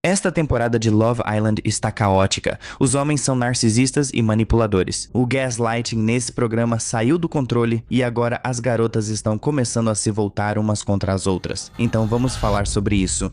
Esta temporada de Love Island está caótica. Os homens são narcisistas e manipuladores. O gaslighting nesse programa saiu do controle e agora as garotas estão começando a se voltar umas contra as outras. Então vamos falar sobre isso.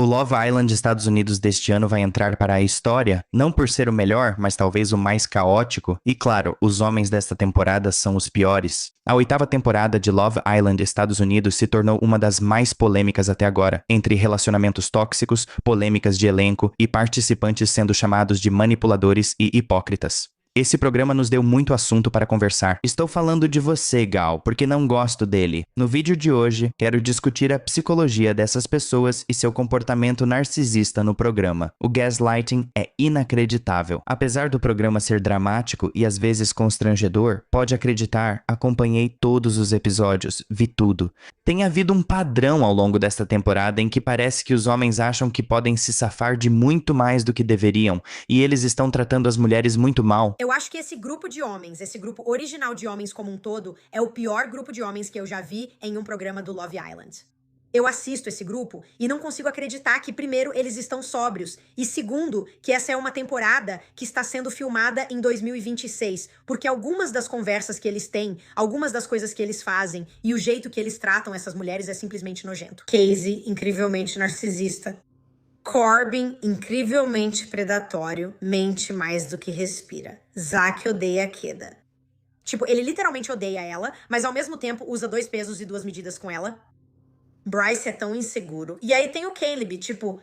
O Love Island Estados Unidos deste ano vai entrar para a história, não por ser o melhor, mas talvez o mais caótico. E claro, os homens desta temporada são os piores. A 8ª temporada de Love Island Estados Unidos se tornou uma das mais polêmicas até agora, entre relacionamentos tóxicos, polêmicas de elenco e participantes sendo chamados de manipuladores e hipócritas. Esse programa nos deu muito assunto para conversar. Estou falando de você, Gal, porque não gosto dele. No vídeo de hoje, quero discutir a psicologia dessas pessoas e seu comportamento narcisista no programa. O gaslighting é inacreditável. Apesar do programa ser dramático e às vezes constrangedor, pode acreditar, acompanhei todos os episódios, vi tudo. Tem havido um padrão ao longo desta temporada em que parece que os homens acham que podem se safar de muito mais do que deveriam, e eles estão tratando as mulheres muito mal. Eu acho que esse grupo de homens, esse grupo original de homens como um todo, é o pior grupo de homens que eu já vi em um programa do Love Island. Eu assisto esse grupo e não consigo acreditar que, primeiro, eles estão sóbrios, e segundo, que essa é uma temporada que está sendo filmada em 2026, porque algumas das conversas que eles têm, algumas das coisas que eles fazem e o jeito que eles tratam essas mulheres é simplesmente nojento. Casey, incrivelmente narcisista. Corbin, incrivelmente predatório, mente mais do que respira. Zack odeia a Queda. Tipo, ele literalmente odeia ela, mas ao mesmo tempo usa 2 pesos e 2 medidas com ela. Bryce é tão inseguro. E aí tem o Caleb, tipo...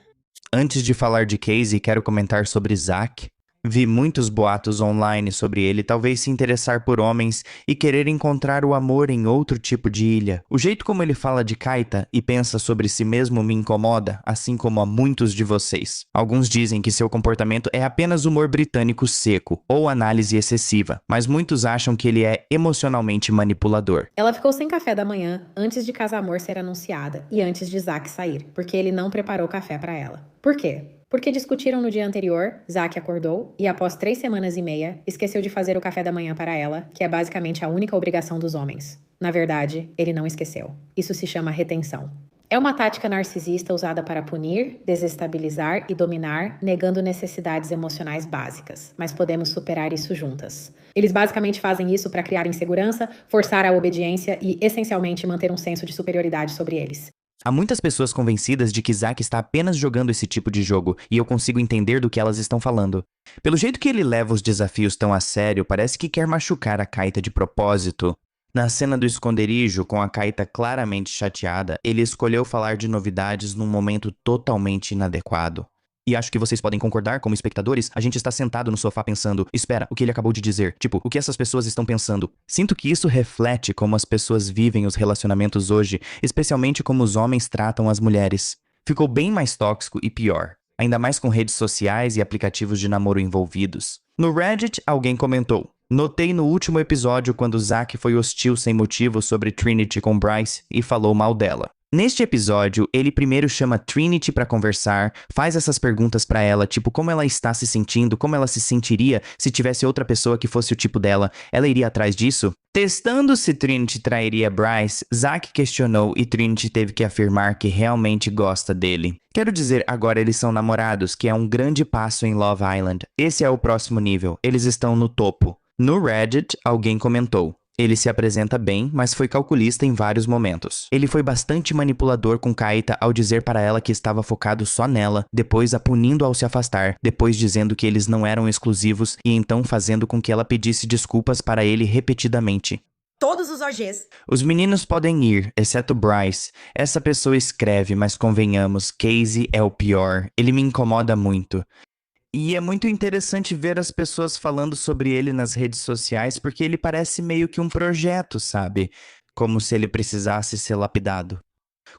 Antes de falar de Casey, quero comentar sobre Zack. Vi muitos boatos online sobre ele talvez se interessar por homens e querer encontrar o amor em outro tipo de ilha. O jeito como ele fala de Kaita e pensa sobre si mesmo me incomoda, assim como a muitos de vocês. Alguns dizem que seu comportamento é apenas humor britânico seco ou análise excessiva, mas muitos acham que ele é emocionalmente manipulador. Ela ficou sem café da manhã antes de Casa Amor ser anunciada e antes de Zack sair, porque ele não preparou café para ela. Por quê? Porque discutiram no dia anterior, Zack acordou e, após 3 semanas e meia, esqueceu de fazer o café da manhã para ela, que é basicamente a única obrigação dos homens. Na verdade, ele não esqueceu. Isso se chama retenção. É uma tática narcisista usada para punir, desestabilizar e dominar, negando necessidades emocionais básicas. Mas podemos superar isso juntas. Eles basicamente fazem isso para criar insegurança, forçar a obediência e, essencialmente, manter um senso de superioridade sobre eles. Há muitas pessoas convencidas de que Zack está apenas jogando esse tipo de jogo, e eu consigo entender do que elas estão falando. Pelo jeito que ele leva os desafios tão a sério, parece que quer machucar a Kaita de propósito. Na cena do esconderijo, com a Kaita claramente chateada, ele escolheu falar de novidades num momento totalmente inadequado. E acho que vocês podem concordar, como espectadores, a gente está sentado no sofá pensando, espera, o que ele acabou de dizer? Tipo, o que essas pessoas estão pensando? Sinto que isso reflete como as pessoas vivem os relacionamentos hoje, especialmente como os homens tratam as mulheres. Ficou bem mais tóxico e pior, ainda mais com redes sociais e aplicativos de namoro envolvidos. No Reddit, alguém comentou: notei no último episódio quando Zack foi hostil sem motivo sobre Trinity com Bryce e falou mal dela. Neste episódio, ele primeiro chama Trinity pra conversar, faz essas perguntas pra ela, tipo como ela está se sentindo, como ela se sentiria se tivesse outra pessoa que fosse o tipo dela, ela iria atrás disso? Testando se Trinity trairia Bryce, Zack questionou e Trinity teve que afirmar que realmente gosta dele. Quero dizer, agora eles são namorados, que é um grande passo em Love Island. Esse é o próximo nível, eles estão no topo. No Reddit, alguém comentou: ele se apresenta bem, mas foi calculista em vários momentos. Ele foi bastante manipulador com Kaita ao dizer para ela que estava focado só nela, depois a punindo ao se afastar, depois dizendo que eles não eram exclusivos e então fazendo com que ela pedisse desculpas para ele repetidamente. Todos os OGs. Os meninos podem ir, exceto Bryce. Essa pessoa escreve, mas convenhamos, Casey é o pior. Ele me incomoda muito. E é muito interessante ver as pessoas falando sobre ele nas redes sociais, porque ele parece meio que um projeto, sabe? Como se ele precisasse ser lapidado.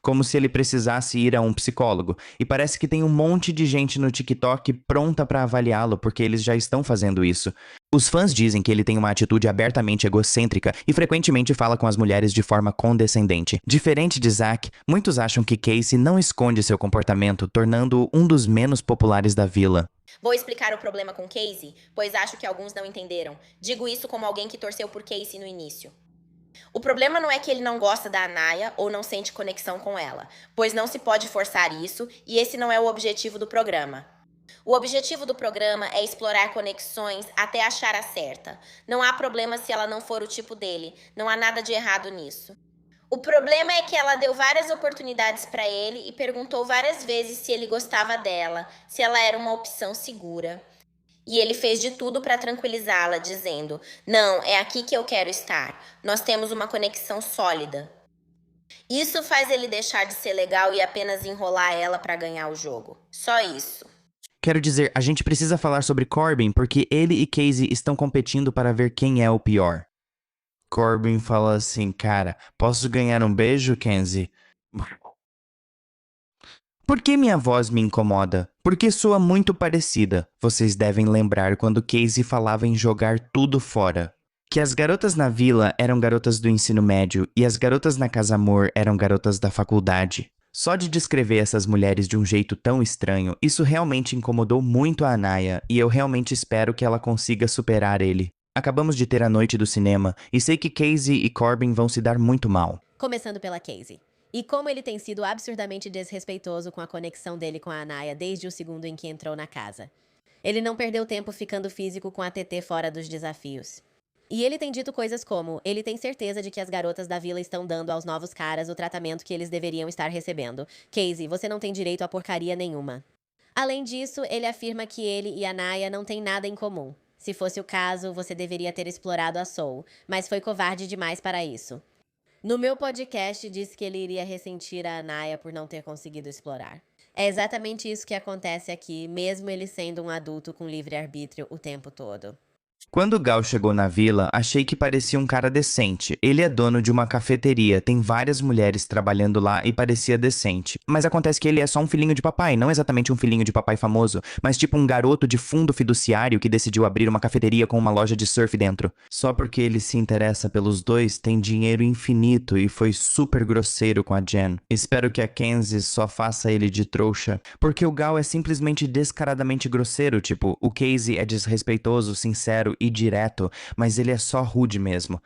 Como se ele precisasse ir a um psicólogo. E parece que tem um monte de gente no TikTok pronta pra avaliá-lo, porque eles já estão fazendo isso. Os fãs dizem que ele tem uma atitude abertamente egocêntrica e frequentemente fala com as mulheres de forma condescendente. Diferente de Zack, muitos acham que Casey não esconde seu comportamento, tornando-o um dos menos populares da vila. Vou explicar o problema com Casey, pois acho que alguns não entenderam. Digo isso como alguém que torceu por Casey no início. O problema não é que ele não gosta da Anaya ou não sente conexão com ela, pois não se pode forçar isso e esse não é o objetivo do programa. O objetivo do programa é explorar conexões até achar a certa. Não há problema se ela não for o tipo dele, não há nada de errado nisso. O problema é que ela deu várias oportunidades para ele e perguntou várias vezes se ele gostava dela, se ela era uma opção segura. E ele fez de tudo para tranquilizá-la, dizendo: "Não, é aqui que eu quero estar. Nós temos uma conexão sólida." Isso faz ele deixar de ser legal e apenas enrolar ela para ganhar o jogo. Só isso. Quero dizer, a gente precisa falar sobre Corbin porque ele e Casey estão competindo para ver quem é o pior. Corbin fala assim, cara, posso ganhar um beijo, Kenzie? Por que minha voz me incomoda? Porque soa muito parecida. Vocês devem lembrar quando Casey falava em jogar tudo fora. Que as garotas na vila eram garotas do ensino médio e as garotas na Casa Amor eram garotas da faculdade. Só de descrever essas mulheres de um jeito tão estranho, isso realmente incomodou muito a Anaya e eu realmente espero que ela consiga superar ele. Acabamos de ter a noite do cinema e sei que Casey e Corbin vão se dar muito mal. Começando pela Casey. E como ele tem sido absurdamente desrespeitoso com a conexão dele com a Anaya desde o segundo em que entrou na casa. Ele não perdeu tempo ficando físico com a TT fora dos desafios. E ele tem dito coisas como, ele tem certeza de que as garotas da vila estão dando aos novos caras o tratamento que eles deveriam estar recebendo. Casey, você não tem direito a porcaria nenhuma. Além disso, ele afirma que ele e a Anaya não têm nada em comum. Se fosse o caso, você deveria ter explorado a Soul, mas foi covarde demais para isso. No meu podcast, disse que ele iria ressentir a Anaya por não ter conseguido explorar. É exatamente isso que acontece aqui, mesmo ele sendo um adulto com livre-arbítrio o tempo todo. Quando Gal chegou na vila, achei que parecia um cara decente. Ele é dono de uma cafeteria, tem várias mulheres trabalhando lá e parecia decente. Mas acontece que ele é só um filhinho de papai, não exatamente um filhinho de papai famoso, mas tipo um garoto de fundo fiduciário que decidiu abrir uma cafeteria com uma loja de surf dentro. Só porque ele se interessa pelos dois, tem dinheiro infinito e foi super grosseiro com a Jen. Espero que a Kenzie só faça ele de trouxa, porque o Gal é simplesmente descaradamente grosseiro, tipo, o Casey é desrespeitoso, sincero e direto, mas ele é só rude mesmo.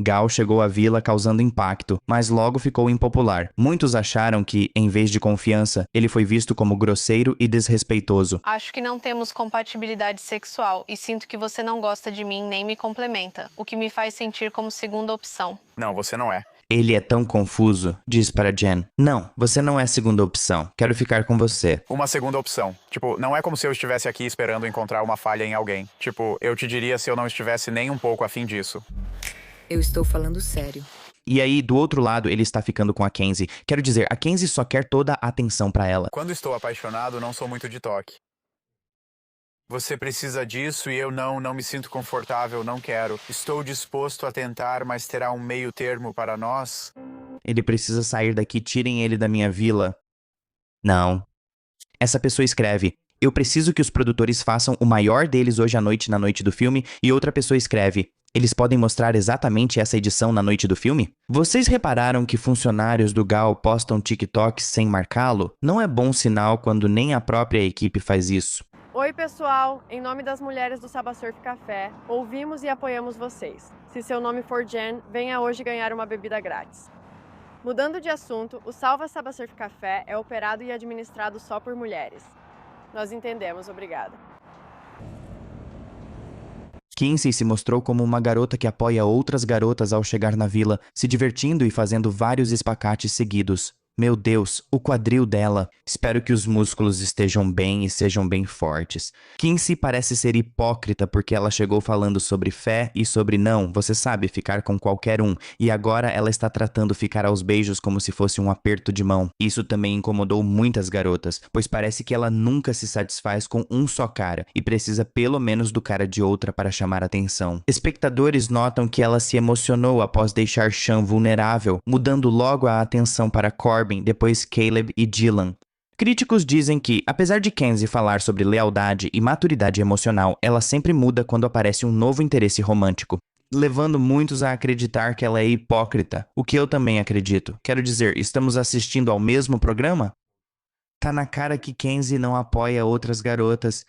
Gal chegou à vila causando impacto, mas logo ficou impopular. Muitos acharam que, em vez de confiança, ele foi visto como grosseiro e desrespeitoso. Acho que não temos compatibilidade sexual e sinto que você não gosta de mim nem me complementa, o que me faz sentir como segunda opção. Não, você não é. Ele é tão confuso, diz para Jen. Não, você não é segunda opção. Quero ficar com você. Uma segunda opção. Tipo, não é como se eu estivesse aqui esperando encontrar uma falha em alguém. Tipo, eu te diria se eu não estivesse nem um pouco afim disso. Eu estou falando sério. E aí, do outro lado, ele está ficando com a Kenzie. Quero dizer, a Kenzie só quer toda a atenção pra ela. Quando estou apaixonado, não sou muito de toque. Você precisa disso e eu não me sinto confortável, não quero. Estou disposto a tentar, mas terá um meio termo para nós? Ele precisa sair daqui, tirem ele da minha vila. Não. Essa pessoa escreve, eu preciso que os produtores façam o maior deles hoje à noite na noite do filme, e outra pessoa escreve, eles podem mostrar exatamente essa edição na noite do filme? Vocês repararam que funcionários do Gal postam TikToks sem marcá-lo? Não é bom sinal quando nem a própria equipe faz isso. Oi pessoal, em nome das mulheres do Saba Surf Café, ouvimos e apoiamos vocês. Se seu nome for Jen, venha hoje ganhar uma bebida grátis. Mudando de assunto, o Salva Saba Surf Café é operado e administrado só por mulheres. Nós entendemos, obrigada. Kinsey se mostrou como uma garota que apoia outras garotas ao chegar na vila, se divertindo e fazendo vários espacates seguidos. Meu Deus, o quadril dela. Espero que os músculos estejam bem e sejam bem fortes. Kinsey parece ser hipócrita porque ela chegou falando sobre fé e sobre não, você sabe, ficar com qualquer um. E agora ela está tratando ficar aos beijos como se fosse um aperto de mão. Isso também incomodou muitas garotas, pois parece que ela nunca se satisfaz com um só cara e precisa pelo menos do cara de outra para chamar atenção. Espectadores notam que ela se emocionou após deixar Sean vulnerável, mudando logo a atenção para Corbin, depois Caleb e Dylan. Críticos dizem que, apesar de Kenzie falar sobre lealdade e maturidade emocional, ela sempre muda quando aparece um novo interesse romântico, levando muitos a acreditar que ela é hipócrita, o que eu também acredito. Quero dizer, estamos assistindo ao mesmo programa? Tá na cara que Kenzie não apoia outras garotas.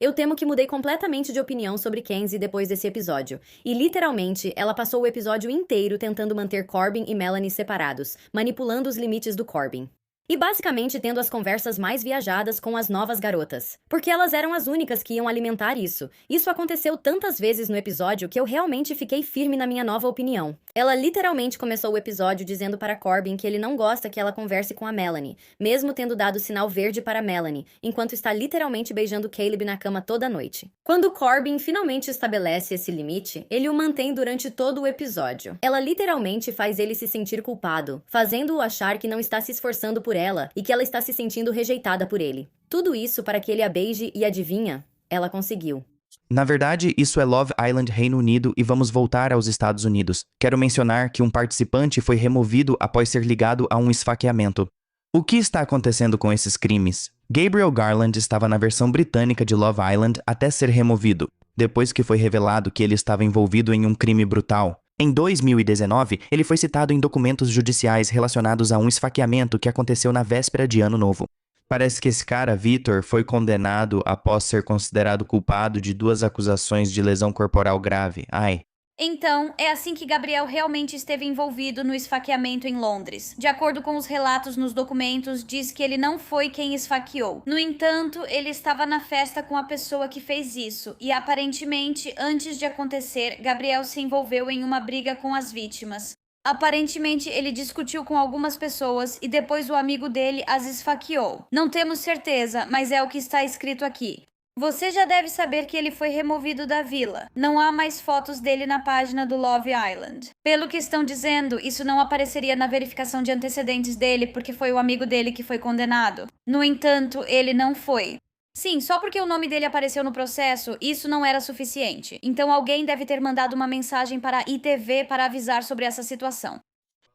Eu temo que mudei completamente de opinião sobre Kenzie depois desse episódio. E literalmente, ela passou o episódio inteiro tentando manter Corbin e Melanie separados, manipulando os limites do Corbin. E basicamente tendo as conversas mais viajadas com as novas garotas. Porque elas eram as únicas que iam alimentar isso. Isso aconteceu tantas vezes no episódio que eu realmente fiquei firme na minha nova opinião. Ela literalmente começou o episódio dizendo para Corbin que ele não gosta que ela converse com a Melanie, mesmo tendo dado sinal verde para Melanie, enquanto está literalmente beijando Caleb na cama toda noite. Quando Corbin finalmente estabelece esse limite, ele o mantém durante todo o episódio. Ela literalmente faz ele se sentir culpado, fazendo-o achar que não está se esforçando por ela e que ela está se sentindo rejeitada por ele. Tudo isso para que ele a beije e adivinha? Ela conseguiu. Na verdade, isso é Love Island Reino Unido e vamos voltar aos Estados Unidos. Quero mencionar que um participante foi removido após ser ligado a um esfaqueamento. O que está acontecendo com esses crimes? Gabriel Garland estava na versão britânica de Love Island até ser removido, depois que foi revelado que ele estava envolvido em um crime brutal. Em 2019, ele foi citado em documentos judiciais relacionados a um esfaqueamento que aconteceu na véspera de Ano Novo. Parece que esse cara, Victor, foi condenado após ser considerado culpado de 2 acusações de lesão corporal grave. Ai. Então, é assim que Gabriel realmente esteve envolvido no esfaqueamento em Londres. De acordo com os relatos nos documentos, diz que ele não foi quem esfaqueou. No entanto, ele estava na festa com a pessoa que fez isso, e aparentemente, antes de acontecer, Gabriel se envolveu em uma briga com as vítimas. Aparentemente, ele discutiu com algumas pessoas e depois o amigo dele as esfaqueou. Não temos certeza, mas é o que está escrito aqui. Você já deve saber que ele foi removido da vila. Não há mais fotos dele na página do Love Island. Pelo que estão dizendo, isso não apareceria na verificação de antecedentes dele porque foi o amigo dele que foi condenado. No entanto, ele não foi. Sim, só porque o nome dele apareceu no processo, isso não era suficiente. Então alguém deve ter mandado uma mensagem para a ITV para avisar sobre essa situação.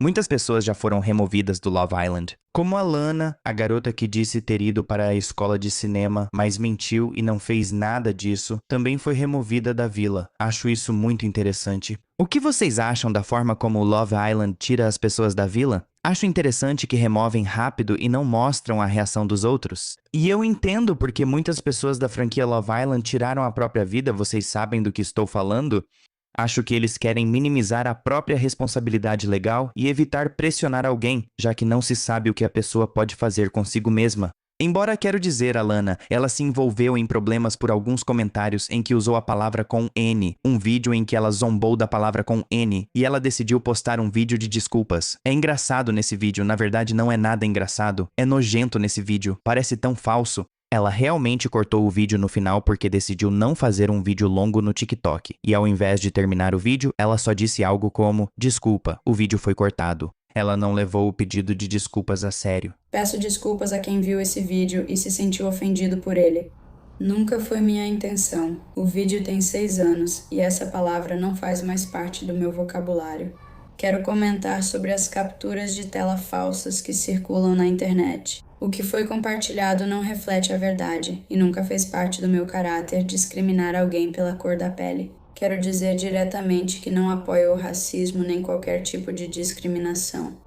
Muitas pessoas já foram removidas do Love Island. Como a Lana, a garota que disse ter ido para a escola de cinema, mas mentiu e não fez nada disso, também foi removida da vila. Acho isso muito interessante. O que vocês acham da forma como o Love Island tira as pessoas da vila? Acho interessante que removem rápido e não mostram a reação dos outros. E eu entendo porque muitas pessoas da franquia Love Island tiraram a própria vida, vocês sabem do que estou falando? Acho que eles querem minimizar a própria responsabilidade legal e evitar pressionar alguém, já que não se sabe o que a pessoa pode fazer consigo mesma. Embora quero dizer, Alana, ela se envolveu em problemas por alguns comentários em que usou a palavra com N, um vídeo em que ela zombou da palavra com N, e ela decidiu postar um vídeo de desculpas. É engraçado nesse vídeo, na verdade não é nada engraçado, é nojento nesse vídeo, parece tão falso. Ela realmente cortou o vídeo no final porque decidiu não fazer um vídeo longo no TikTok, e ao invés de terminar o vídeo, ela só disse algo como, desculpa, o vídeo foi cortado. Ela não levou o pedido de desculpas a sério. Peço desculpas a quem viu esse vídeo e se sentiu ofendido por ele. Nunca foi minha intenção. O vídeo tem 6 anos e essa palavra não faz mais parte do meu vocabulário. Quero comentar sobre as capturas de tela falsas que circulam na internet. O que foi compartilhado não reflete a verdade e nunca fez parte do meu caráter discriminar alguém pela cor da pele. Quero dizer diretamente que não apoio o racismo nem qualquer tipo de discriminação.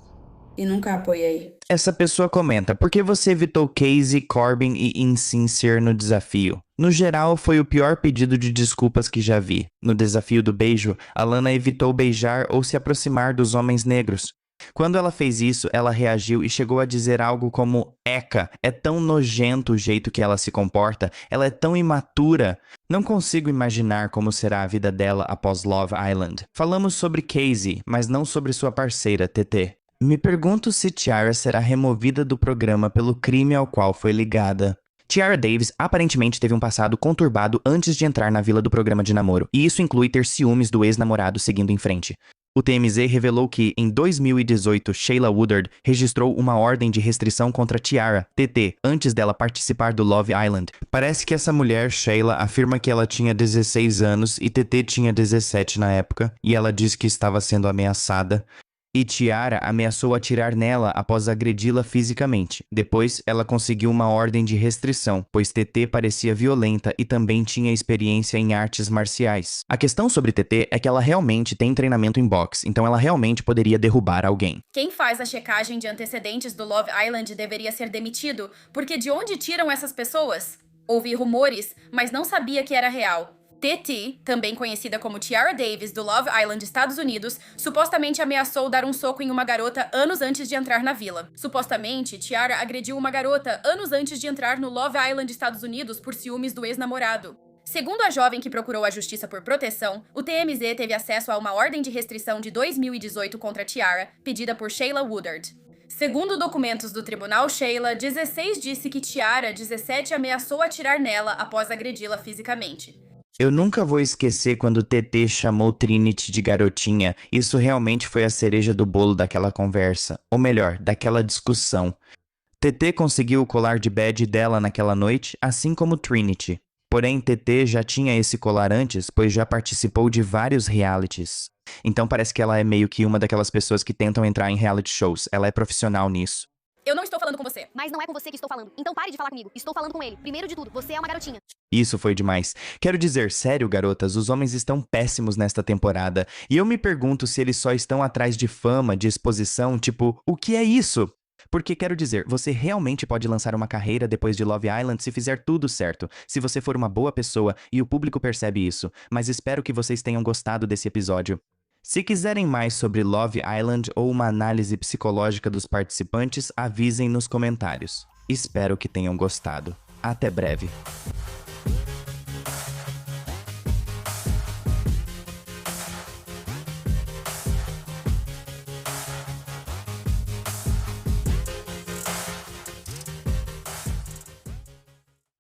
E nunca apoiei. Essa pessoa comenta, por que você evitou Casey, Corbin e Insincere no desafio? No geral, foi o pior pedido de desculpas que já vi. No desafio do beijo, Alana evitou beijar ou se aproximar dos homens negros. Quando ela fez isso, ela reagiu e chegou a dizer algo como Eca, é tão nojento o jeito que ela se comporta, ela é tão imatura. Não consigo imaginar como será a vida dela após Love Island. Falamos sobre Casey, mas não sobre sua parceira, TT. Me pergunto se Tiara será removida do programa pelo crime ao qual foi ligada. Tiara Davis aparentemente teve um passado conturbado antes de entrar na vila do programa de namoro, e isso inclui ter ciúmes do ex-namorado seguindo em frente. O TMZ revelou que, em 2018, Sheila Woodard registrou uma ordem de restrição contra Tiara, TT, antes dela participar do Love Island. Parece que essa mulher, Sheila, afirma que ela tinha 16 anos e TT tinha 17 na época, e ela diz que estava sendo ameaçada. E Tiara ameaçou atirar nela após agredi-la fisicamente. Depois, ela conseguiu uma ordem de restrição, pois TT parecia violenta e também tinha experiência em artes marciais. A questão sobre TT é que ela realmente tem treinamento em boxe, então ela realmente poderia derrubar alguém. Quem faz a checagem de antecedentes do Love Island deveria ser demitido, porque de onde tiram essas pessoas? Ouvi rumores, mas não sabia que era real. TT, também conhecida como Tiara Davis, do Love Island, Estados Unidos, supostamente ameaçou dar um soco em uma garota anos antes de entrar na vila. Supostamente, Tiara agrediu uma garota anos antes de entrar no Love Island, Estados Unidos, por ciúmes do ex-namorado. Segundo a jovem que procurou a justiça por proteção, o TMZ teve acesso a uma ordem de restrição de 2018 contra Tiara, pedida por Sheila Woodard. Segundo documentos do tribunal Sheila, 16 disse que Tiara, 17, ameaçou atirar nela após agredi-la fisicamente. Eu nunca vou esquecer quando o TT chamou Trinity de garotinha. Isso realmente foi a cereja do bolo daquela conversa. Ou melhor, daquela discussão. TT conseguiu o colar de badge dela naquela noite, assim como Trinity. Porém, TT já tinha esse colar antes, pois já participou de vários realities. Então parece que ela é meio que uma daquelas pessoas que tentam entrar em reality shows. Ela é profissional nisso. Eu não estou falando com você. Mas não é com você que estou falando. Então pare de falar comigo. Estou falando com ele. Primeiro de tudo, você é uma garotinha. Isso foi demais. Quero dizer, sério, garotas, os homens estão péssimos nesta temporada. E eu me pergunto se eles só estão atrás de fama, de exposição, tipo, o que é isso? Porque, quero dizer, você realmente pode lançar uma carreira depois de Love Island se fizer tudo certo, se você for uma boa pessoa e o público percebe isso. Mas espero que vocês tenham gostado desse episódio. Se quiserem mais sobre Love Island ou uma análise psicológica dos participantes, avisem nos comentários. Espero que tenham gostado. Até breve.